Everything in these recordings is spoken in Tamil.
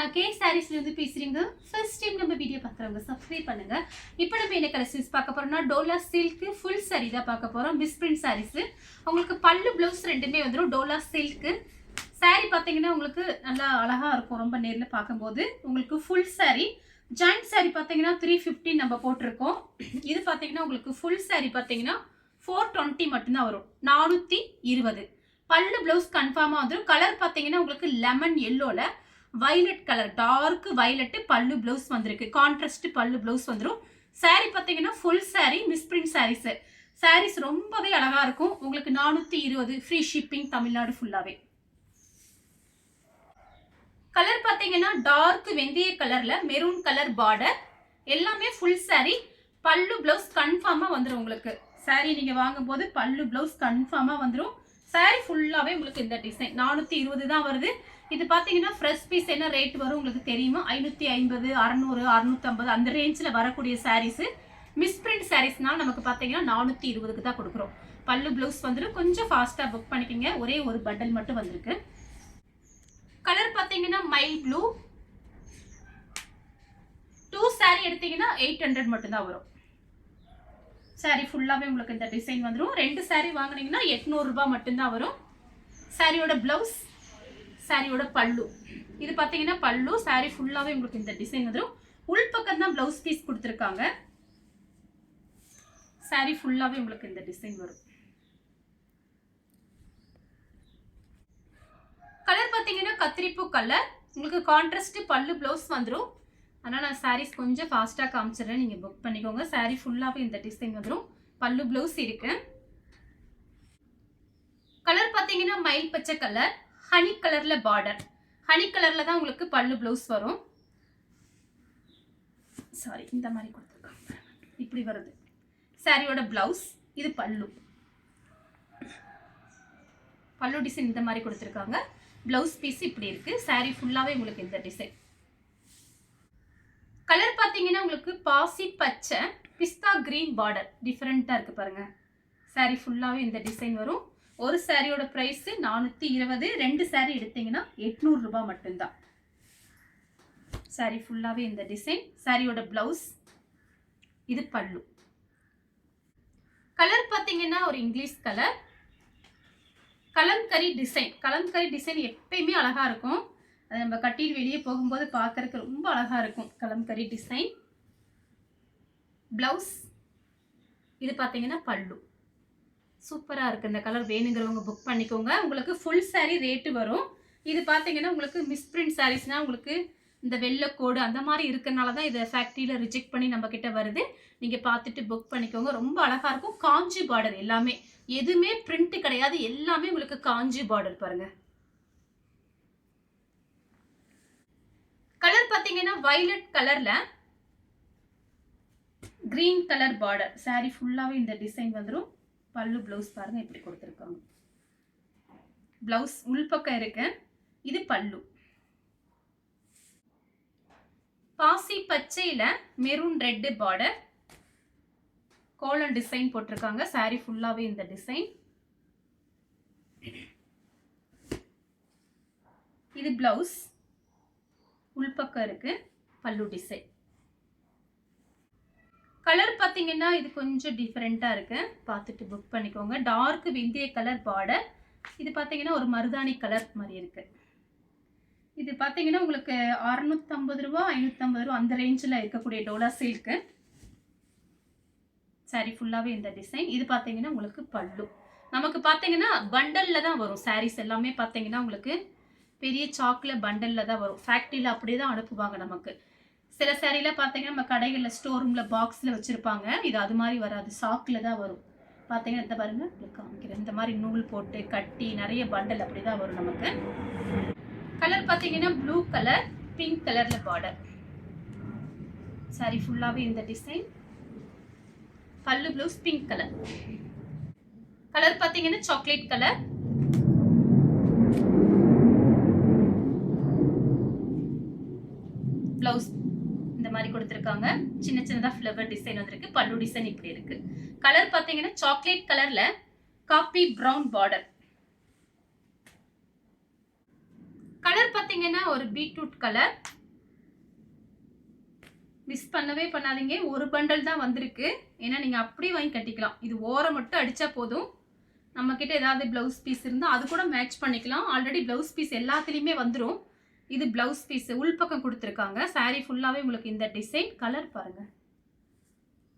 நான் கே சாரீஸ்ல இருந்து பேசுறீங்க. ஃபர்ஸ்ட் டைம் நம்ம வீடியோ பார்க்குறவங்க சப்ஸ்கிரைப் பண்ணுங்க. இப்போ நம்ம என்ன கலெக்ஷன்ஸ் பார்க்க போறோம்னா டோலா சில்க் ஃபுல் சாரி தான் பார்க்க போறோம். Miss print saris. உங்களுக்கு பல்லு ப்ளவுஸ் ரெண்டுமே வந்துடும். டோலா சில்க் சாரி பார்த்தீங்கன்னா உங்களுக்கு நல்லா அழகா இருக்கும். ரொம்ப நேரில் பார்க்கும்போது உங்களுக்கு ஃபுல் சாரி ஜாயிண்ட் சாரி பார்த்தீங்கன்னா 350 நம்ம போட்டிருக்கோம். இது பார்த்தீங்கன்னா உங்களுக்கு ஃபுல் சாரி பார்த்தீங்கன்னா 420 மட்டும்தான் வரும். 420. பல்லு ப்ளவுஸ் கன்ஃபார்மாக வந்துடும். கலர் பார்த்தீங்கன்னா உங்களுக்கு லெமன் எல்லோல violet colour dark violet pallu blouse வந்திருக்கு. கான்ட்ராஸ்ட் பல்லு ப்ளவுஸ் வந்துடும். சாரி பார்த்தீங்கன்னா ஃபுல் சாரி மிஸ் பிரிண்ட் சாரீஸ். சாரீஸ் ரொம்பவே அழகா இருக்கும். உங்களுக்கு 420 ஃப்ரீ ஷிப்பிங் தமிழ்நாடு ஃபுல்லாவே. கலர் பார்த்தீங்கன்னா டார்க் வெந்தய கலர்ல மெரூன் கலர் பார்டர். எல்லாமே ஃபுல் சாரி. பல்லு ப்ளவுஸ் கன்ஃபார்மா வந்துடும். உங்களுக்கு சாரி நீங்க வாங்கும் போது பல்லு ப்ளவுஸ் கன்ஃபார்மா வந்துடும். சாரி ஃபுல்லாவே உங்களுக்கு இந்த டிசைன் 420 தான் வருது. இது பார்த்தீங்கன்னா ஃப்ரெஷ் பீஸ் என்ன ரேட் வரும் உங்களுக்கு தெரியுமா? 550, 600, 650 அந்த ரேஞ்சில் வரக்கூடிய சாரீஸ். மிஸ் பிரிண்ட் சாரீஸ்னால நமக்கு பார்த்தீங்கன்னா 420க்கு தான் கொடுக்குறோம். பல்லு ப்ளவுஸ் வந்துடும். கொஞ்சம் ஃபாஸ்ட்டாக புக் பண்ணிக்கோங்க. ஒரே ஒரு பண்டல் மட்டும் வந்திருக்கு. கலர் பார்த்தீங்கன்னா மைல் ப்ளூ. 2 சாரி எடுத்தீங்கன்னா 800 மட்டும்தான் வரும். சாரி ஃபுல்லாகவே உங்களுக்கு இந்த டிசைன் வந்துடும். 2 சாரி வாங்கினீங்கன்னா 800 ரூபாய் மட்டும்தான் வரும். சாரியோட ப்ளவுஸ் சாரியோட பல்லு. இது பார்த்தீங்கன்னா பல்லு. சாரி ஃபுல்லாகவே உங்களுக்கு இந்த டிசைன் வந்துடும். உள் பக்கம் தான் ப்ளவுஸ் பீஸ் கொடுத்துருக்காங்க. சாரி ஃபுல்லாகவே உங்களுக்கு இந்த டிசைன் வரும். கலர் பார்த்தீங்கன்னா கத்திரிப்பூ கலர். உங்களுக்கு கான்ட்ராஸ்ட் பல்லு ப்ளவுஸ் வந்துடும். ஆனால் நான் சாரீஸ் கொஞ்சம் ஃபாஸ்ட்டாக காமிச்சிடுறேன். நீங்கள் புக் பண்ணிக்கோங்க. சாரி ஃபுல்லாகவே இந்த டிசைன் வந்துடும். பல்லு ப்ளவுஸ் இருக்கு. கலர் பார்த்தீங்கன்னா மயில் பச்சை கலர் ஹனி கலர்ல பார்டர். ஹனி கலர்ல தான் உங்களுக்கு பல்லு ப்ளவுஸ் வரும். சாரி இந்த மாதிரி கொடுத்துருக்காங்க. இப்படி வருது சாரியோட ப்ளவுஸ். இது பல்லு. பல்லு டிசைன் இந்த மாதிரி கொடுத்துருக்காங்க. ப்ளவுஸ் பீஸ் இப்படி இருக்கு. சாரி ஃபுல்லாகவே உங்களுக்கு இந்த டிசைன். கலர் பார்த்தீங்கன்னா உங்களுக்கு பாசி பச்சை பிஸ்தா கிரீன் பார்டர். டிஃப்ரெண்ட்டாக இருக்கு பாருங்க. சாரி ஃபுல்லாகவே இந்த டிசைன் வரும். ஒரு சாரியோட பிரைஸ் 420. 2 சாரி எடுத்தீங்கன்னா 800 ரூபாய் மட்டும்தான். சாரி ஃபுல்லாகவே இந்த டிசைன். சாரியோட பிளவுஸ். இது பல்லு. கலர் பார்த்தீங்கன்னா ஒரு English colour. Kalamkari design. Kalamkari design எப்பயுமே அழகா இருக்கும். அது நம்ம கட்டிட்டு வெளியே போகும்போது பார்க்கறதுக்கு ரொம்ப அழகா இருக்கும். கலம்கரி டிசைன். பிளவுஸ். இது பார்த்தீங்கன்னா பல்லு. சூப்பராக இருக்குது. இந்த கலர் வேணுங்கிறவங்க புக் பண்ணிக்கோங்க. உங்களுக்கு ஃபுல் சாரீ ரேட்டு வரும். இது பார்த்தீங்கன்னா உங்களுக்கு மிஸ் பிரிண்ட் சாரீஸ்னால் உங்களுக்கு இந்த வெள்ளைக்கோடு அந்த மாதிரி இருக்கிறனால தான் இதை ஃபேக்ட்ரியில் ரிஜெக்ட் பண்ணி நம்ம கிட்ட வருது. நீங்கள் பார்த்துட்டு புக் பண்ணிக்கோங்க. ரொம்ப அழகாக இருக்கும். காஞ்சி பார்டர் எல்லாமே. எதுவுமே பிரிண்ட் கிடையாது. எல்லாமே உங்களுக்கு காஞ்சி பார்டர் பாருங்க. கலர் பார்த்தீங்கன்னா வயலட் கலரில் கிரீன் கலர் பார்டர். சாரி ஃபுல்லாகவே இந்த டிசைன் வந்துடும். பல்லு ப்ளவுஸ் பாருங்க இப்படி கொடுத்துருக்காங்க. ப்ளவுஸ் உள்பக்கம் இருக்கு. இது பல்லு. பாசி பச்சையில மெரூன் ரெட் பார்டர். கோலன் டிசைன் போட்டிருக்காங்க. சாரி ஃபுல்லாகவே இந்த டிசைன். இது ப்ளவுஸ். உள்பக்கம் இருக்கு. பல்லு டிசைன். கலர் பார்த்தீங்கன்னா இது கொஞ்சம் டிஃப்ரெண்ட்டாக இருக்கு. பார்த்துட்டு புக் பண்ணிக்கோங்க. டார்க் வெந்தய கலர் பார்டர். இது பார்த்தீங்கன்னா ஒரு மருதாணி கலர் மாதிரி இருக்கு. இது பார்த்தீங்கன்னா உங்களுக்கு 650 ரூபா 550 ரூபா அந்த ரேஞ்சில் இருக்கக்கூடிய டோலா சில்க்கு. சாரி ஃபுல்லாகவே இந்த டிசைன். இது பார்த்தீங்கன்னா உங்களுக்கு பல்லு. நமக்கு பார்த்தீங்கன்னா பண்டலில் தான் வரும். சாரீஸ் எல்லாமே பார்த்தீங்கன்னா உங்களுக்கு பெரிய சாக்கில் பண்டலில் தான் வரும். ஃபேக்ட்ரியில் அப்படியே தான் அனுப்புவாங்க நமக்கு. சில சாரியில் பார்த்தீங்கன்னா நம்ம கடைகளில் ஸ்டோர் ரூமில் பாக்ஸில் வச்சுருப்பாங்க. இது அது மாதிரி வராது. சாக்கில் தான் வரும். பார்த்தீங்கன்னா இந்த பாருங்க காமிக்கிறேன். இந்த மாதிரி நூல் போட்டு கட்டி நிறைய பண்டல் அப்படி தான் வரும் நமக்கு. கலர் பார்த்தீங்கன்னா ப்ளூ கலர் பிங்க் கலரில் பார்டர். சாரி ஃபுல்லாகவே இந்த டிசைன். பல்லு ப்ளவுஸ் பிங்க் கலர். கலர் பார்த்தீங்கன்னா சாக்லேட் கலர். ப்ளவுஸ் இந்த மாதிரி கொடுத்துருக்காங்க. சின்ன சின்னதாக ஃப்ளவர் டிசைன் வந்திருக்கு. பல்லு டிசைன் இப்படி இருக்கு. கலர் பார்த்தீங்கன்னா சாக்லேட் கலர்ல காப்பி ப்ரௌன் பார்டர். கலர் பார்த்தீங்கன்னா ஒரு பீட்ரூட் கலர். மிஸ் பண்ணவே பண்ணாதீங்க. ஒரு பண்டல் தான் வந்திருக்கு. ஏன்னா நீங்கள் அப்படியே வாங்கி கட்டிக்கலாம். இது ஓரம் மட்டும் அடித்தா போதும். நம்மக்கிட்ட ஏதாவது ப்ளவுஸ் பீஸ் இருந்தால் அது கூட மேட்ச் பண்ணிக்கலாம். ஆல்ரெடி ப்ளவுஸ் பீஸ் எல்லாத்துலேயுமே வந்துடும். இது ப்ளவுஸ் பீஸ் உள்பக்கம் கொடுத்துருக்காங்க. சாரீ ஃபுல்லாகவே உங்களுக்கு இந்த டிசைன். கலர் பாருங்கள்.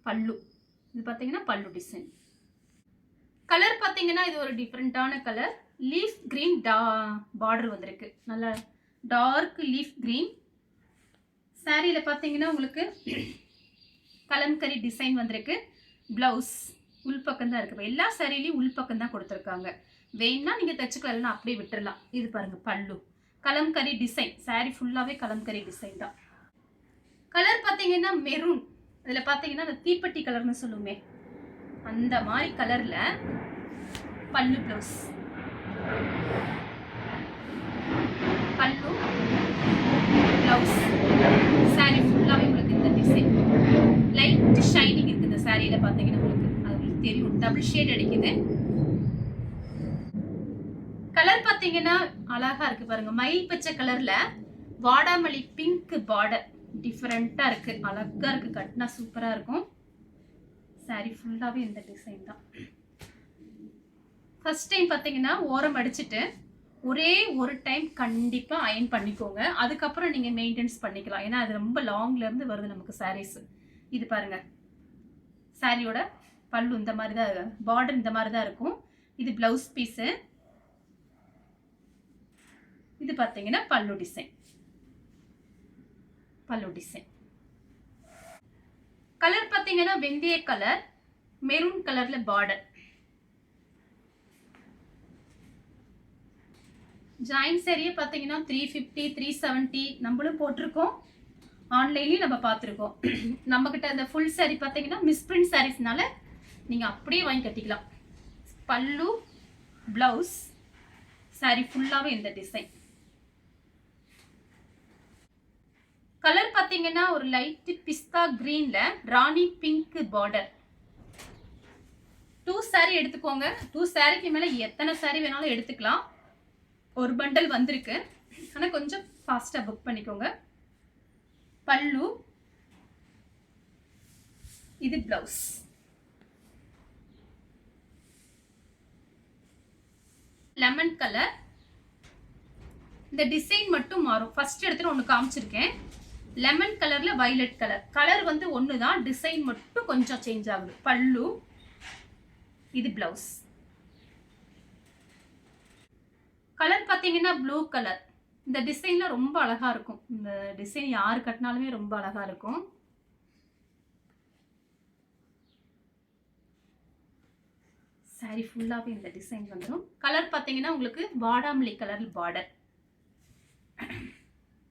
பல்லு இது பார்த்தீங்கன்னா பல்லு டிசைன். கலர் பார்த்தீங்கன்னா இது ஒரு டிஃப்ரெண்ட்டான கலர். லீஃப் க்ரீன் பார்டர் வந்திருக்கு. நல்லா டார்க் லீஃப் க்ரீன். சாரியில் பார்த்தீங்கன்னா உங்களுக்கு கலம்கரி டிசைன் வந்திருக்கு. ப்ளவுஸ் உள்பக்கம் தான் இருக்குது. எல்லா சாரிலையும் உள்பக்கம் தான் கொடுத்துருக்காங்க. வேணுன்னா நீங்கள் தைச்சிக்கலாம், இல்லைன்னா அப்படியே விட்டுடலாம். இது பாருங்கள் பல்லு கலம்கரி டிசைன். சாரி ஃபுல்லாகவே கலம்கரி டிசைன் தான். கலர் பார்த்தீங்கன்னா மெரூன். இதில் பார்த்தீங்கன்னா அந்த தீப்பெட்டி கலர்னு சொல்லுமே அந்த மாதிரி கலரில் பல்லு ப்ளவுஸ். பல்லு ப்ளவுஸ் சாரி ஃபுல்லாகவே உங்களுக்கு இந்த டிசைன். லைட் ஷைனிங் இருக்குது இந்த சாரியில் பார்த்தீங்கன்னா உங்களுக்கு அது உங்களுக்கு தெரியும். டபுள் ஷேட் அடிக்குது. கலர் பார்த்தீங்கன்னா அழகாக இருக்குது பாருங்கள். மயில் பச்சை கலரில் வாடாமல்லி பிங்க் பார்டர் டிஃப்ரெண்ட்டாக இருக்குது. அழகாக இருக்குது. கட்டினா சூப்பராக இருக்கும். சாரி ஃபுல்லாகவே இந்த டிசைன் தான். ஃபர்ஸ்ட் டைம் பார்த்தீங்கன்னா ஓரம் அடிச்சுட்டு ஒரே ஒரு டைம் கண்டிப்பாக அயன் பண்ணிக்கோங்க. அதுக்கப்புறம் நீங்கள் மெயின்டெனன்ஸ் பண்ணிக்கலாம். ஏன்னா அது ரொம்ப லாங்லேருந்து வருது நமக்கு சாரீஸ். இது பாருங்கள். சாரியோட பல்லு இந்த மாதிரி தான், பார்டர் இந்த மாதிரி தான் இருக்கும். இது ப்ளவுஸ் பீஸு. இது பார்த்தீங்கன்னா பல்லு டிசைன். பல்லு டிசைன். கலர் பார்த்தீங்கன்னா வெந்தய கலர் மெரூன் கலரில் பார்டர். ஜாயின் சாரியே பார்த்தீங்கன்னா 350 370 நம்மளும் போட்டிருக்கோம். ஆன்லைன்லேயும் நம்ம பார்த்துருக்கோம். நம்மக்கிட்ட இந்த ஃபுல் சாரி பார்த்தீங்கன்னா மிஸ்பிரிண்ட் சாரீஸ்னால நீங்கள் அப்படியே வாங்கி கட்டிக்கலாம். பல்லு ப்ளவுஸ் சாரி ஃபுல்லாகவே இந்த டிசைன். கலர் பார்த்தீங்கன்னா ஒரு லைட் பிஸ்தா கிரீனில் ராணி பிங்க் பார்டர். 2 சாரி எடுத்துக்கோங்க. 2 சாரிக்கு மேலே எத்தனை சாரி வேணாலும் எடுத்துக்கலாம். ஒரு பண்டல் வந்திருக்கு. ஆனால் கொஞ்சம் ஃபாஸ்ட்டாக புக் பண்ணிக்கோங்க. பல்லு இது ப்ளவுஸ். Lemon colour. இந்த டிசைன் மட்டும் மாறும். ஃபர்ஸ்ட் எடுத்துட்டு ஒன்று காமிச்சிருக்கேன். லெமன் கலரில் வயலட் கலர். கலர் வந்து ஒன்று தான், டிசைன் மட்டும் கொஞ்சம் சேஞ்ச் ஆகுது. பல்லு இது ப்ளவுஸ். கலர் பார்த்தீங்கன்னா ப்ளூ கலர். இந்த டிசைனில் ரொம்ப அழகாக இருக்கும். இந்த டிசைன் யார் கட்டினாலுமே ரொம்ப அழகாக இருக்கும். சாரி ஃபுல்லாகவே இந்த டிசைன் வந்துடும். கலர் பார்த்தீங்கன்னா உங்களுக்கு வாடாமல்லி கலர் பார்டர்.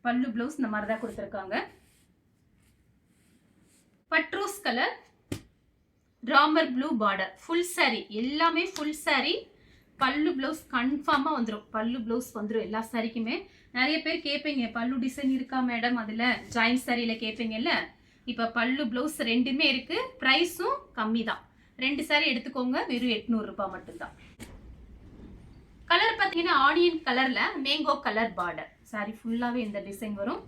பல்லு ப்ளவுஸ் இந்த மாதிரி தான் கொடுத்துருக்காங்க. பட்ரோஸ் colour Ramar blue border. Full sari எல்லாமே ஃபுல் சாரி. பல்லு ப்ளவுஸ் கன்ஃபார்மாக வந்துடும். பல்லு ப்ளவுஸ் வந்துடும் எல்லா சாரிக்குமே. நிறைய பேர் கேட்பீங்க பல்லு டிசைன் இருக்கா மேடம், அதில் ஜாயின் சாரியில் கேட்பீங்கல்ல. இப்போ பல்லு ப்ளவுஸ் ரெண்டுமே இருக்குது. ப்ரைஸும் கம்மி தான். 2 சாரி எடுத்துக்கோங்க. வெறும் 800 ரூபாய் மட்டும்தான். கலர் பார்த்தீங்கன்னா ஆனியன் கலரில் மேங்கோ கலர் பார்டர். சாரி ஃபுல்லாகவே இந்த டிசைன் வரும்.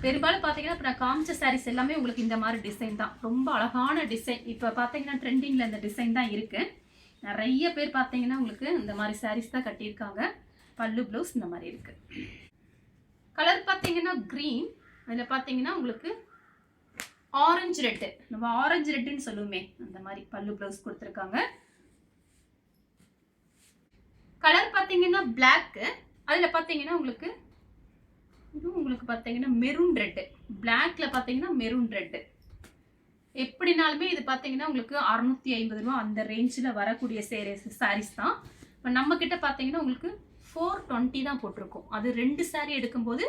பெரும்பாலும் பார்த்தீங்கன்னா இப்போ நான் காமிச்ச சாரீஸ் எல்லாமே உங்களுக்கு இந்த மாதிரி டிசைன் தான். ரொம்ப அழகான டிசைன். இப்போ பார்த்தீங்கன்னா ட்ரெண்டிங்கில் இந்த டிசைன் தான் இருக்குது. நிறைய பேர் பார்த்தீங்கன்னா உங்களுக்கு இந்த மாதிரி சாரீஸ் தான் கட்டியிருக்காங்க. பல்லு ப்ளவுஸ் இந்த மாதிரி இருக்குது. கலர் பார்த்தீங்கன்னா க்ரீன். அதில் பார்த்தீங்கன்னா உங்களுக்கு ஆரஞ்சு ரெட்டு. நம்ம ஆரஞ்சு ரெட்டுன்னு சொல்லுவோமே அந்த மாதிரி பல்லு ப்ளவுஸ் கொடுத்துருக்காங்க. கலர் பார்த்தீங்கன்னா பிளாக்கு. அதில் பார்த்தீங்கன்னா உங்களுக்கு இதுவும் உங்களுக்கு பார்த்தீங்கன்னா மெரூன் ரெட்டு. பிளாக்ல பார்த்தீங்கன்னா மெரூன் ரெட்டு. எப்படினாலுமே இது பார்த்தீங்கன்னா உங்களுக்கு 650 ரூபா அந்த ரேஞ்சில் வரக்கூடிய சாரீஸ் தான். இப்போ நம்மக்கிட்ட பார்த்தீங்கன்னா உங்களுக்கு 420 தான் போட்டிருக்கோம். அது 2 சாரி எடுக்கும்போது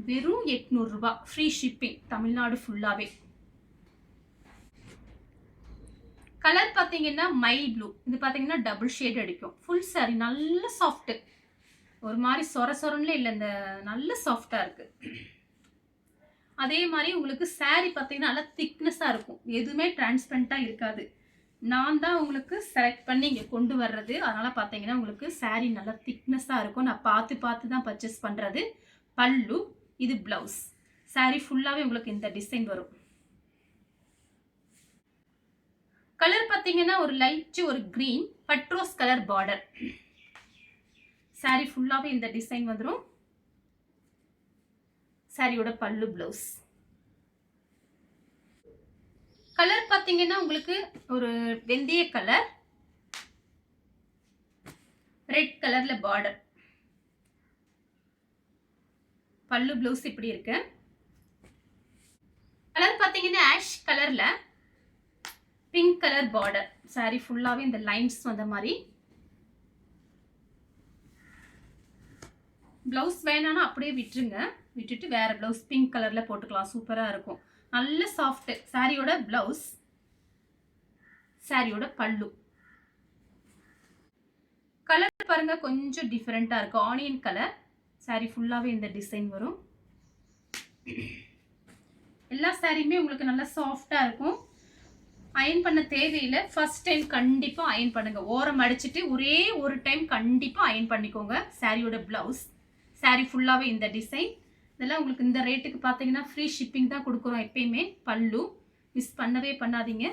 வெறும் 800 ரூபா. ஃப்ரீ ஷிப்பிங் தமிழ்நாடு ஃபுல்லாகவே. கலர் பார்த்தீங்கன்னா மைல் ப்ளூ. இது பார்த்தீங்கன்னா டபுள் ஷேட் அடிக்கும். ஃபுல் சாரி நல்ல சாஃப்ட்டு. ஒரு மாதிரி சொர சொரன்ல இல்லை, இந்த நல்ல சாஃப்டாக இருக்குது. அதே மாதிரி உங்களுக்கு சாரி பார்த்தீங்கன்னா நல்லா திக்னஸாக இருக்கும். எதுவுமே டிரான்ஸ்பரண்ட்டாக இருக்காது. நான் தான் உங்களுக்கு செலக்ட் பண்ணி இங்கே கொண்டு வர்றது. அதனால் பார்த்தீங்கன்னா உங்களுக்கு சாரி நல்லா திக்னஸாக இருக்கும். நான் பார்த்து தான் பர்ச்சேஸ் பண்ணுறது. பல்லு இது ப்ளவுஸ். saree ஃபுல்லாவே உங்களுக்கு இந்த டிசைன் வரும். கலர் பாத்தீங்கன்னா ஒரு லைட் ஒரு green பட்ரோஸ் கலர் பார்டர். saree ஃபுல்லாவே இந்த டிசைன் வந்துரும். சாரியோட பல்லு ப்ளவுஸ். கலர் பாத்தீங்கன்னா உங்களுக்கு ஒரு வெந்தய கலர் ரெட் கலர்ல பார்டர். பல்லு ப்ளவுஸ் இப்படி இருக்கு. கலர் பாத்தீங்கன்னா ஆஷ் கலர்ல பிங்க் கலர் பார்டர். சாரி ஃபுல்லாவே இந்த லைன்ஸ் வந்த மாதிரி. ப்ளவுஸ் வேணானா அப்படியே விட்டுருங்க. விட்டுட்டு வேற ப்ளவுஸ் பிங்க் கலர்ல போட்டுக்கலாம். சூப்பரா இருக்கும். நல்ல சாஃப்ட். சாரியோட ப்ளவுஸ், சாரியோட பல்லு. கலர் பாருங்க கொஞ்சம் டிஃபரெண்டா இருக்கு. Onion colour. சாரி ஃபுல்லாவே இந்த டிசைன் வரும். எல்லா சாரியுமே உங்களுக்கு நல்லா சாஃப்டா இருக்கும். அயன் பண்ண தேவையில்லை. ஃபர்ஸ்ட் டைம் கண்டிப்பா அயன் பண்ணுங்க. ஓரம் அடிச்சிட்டு ஒரே ஒரு டைம் கண்டிப்பா அயன் பண்ணிக்கோங்க. சாரியோட பிளவுஸ், சாரி ஃபுல்லாவே இந்த டிசைன். இதெல்லாம் உங்களுக்கு இந்த ரேட்டுக்கு பார்த்தீங்கன்னா ஃப்ரீ ஷிப்பிங் தான் கொடுக்குறோம் எப்பயுமே. பல்லு மிஸ் பண்ணவே பண்ணாதீங்க.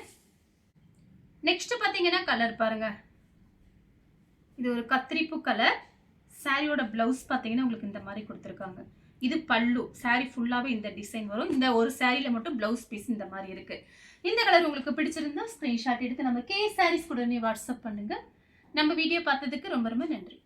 நெக்ஸ்ட் பார்த்தீங்கன்னா கலர் பாருங்க. இது ஒரு கத்திரிப்பு கலர். சாரியோட பிளவுஸ் பார்த்தீங்கன்னா உங்களுக்கு இந்த மாதிரி கொடுத்துருக்காங்க. இது பல்லு. சாரி ஃபுல்லாவே இந்த டிசைன் வரும். இந்த ஒரு சாரியில மட்டும் பிளவுஸ் பீஸ் இந்த மாதிரி இருக்கு. இந்த கலர் உங்களுக்கு பிடிச்சிருந்தா ஸ்கிரீன்ஷாட் எடுத்து நம்ம கே சாரீஸ் உடனே வாட்ஸ்அப் பண்ணுங்க. நம்ம வீடியோ பார்த்ததுக்கு ரொம்ப ரொம்ப நன்றி.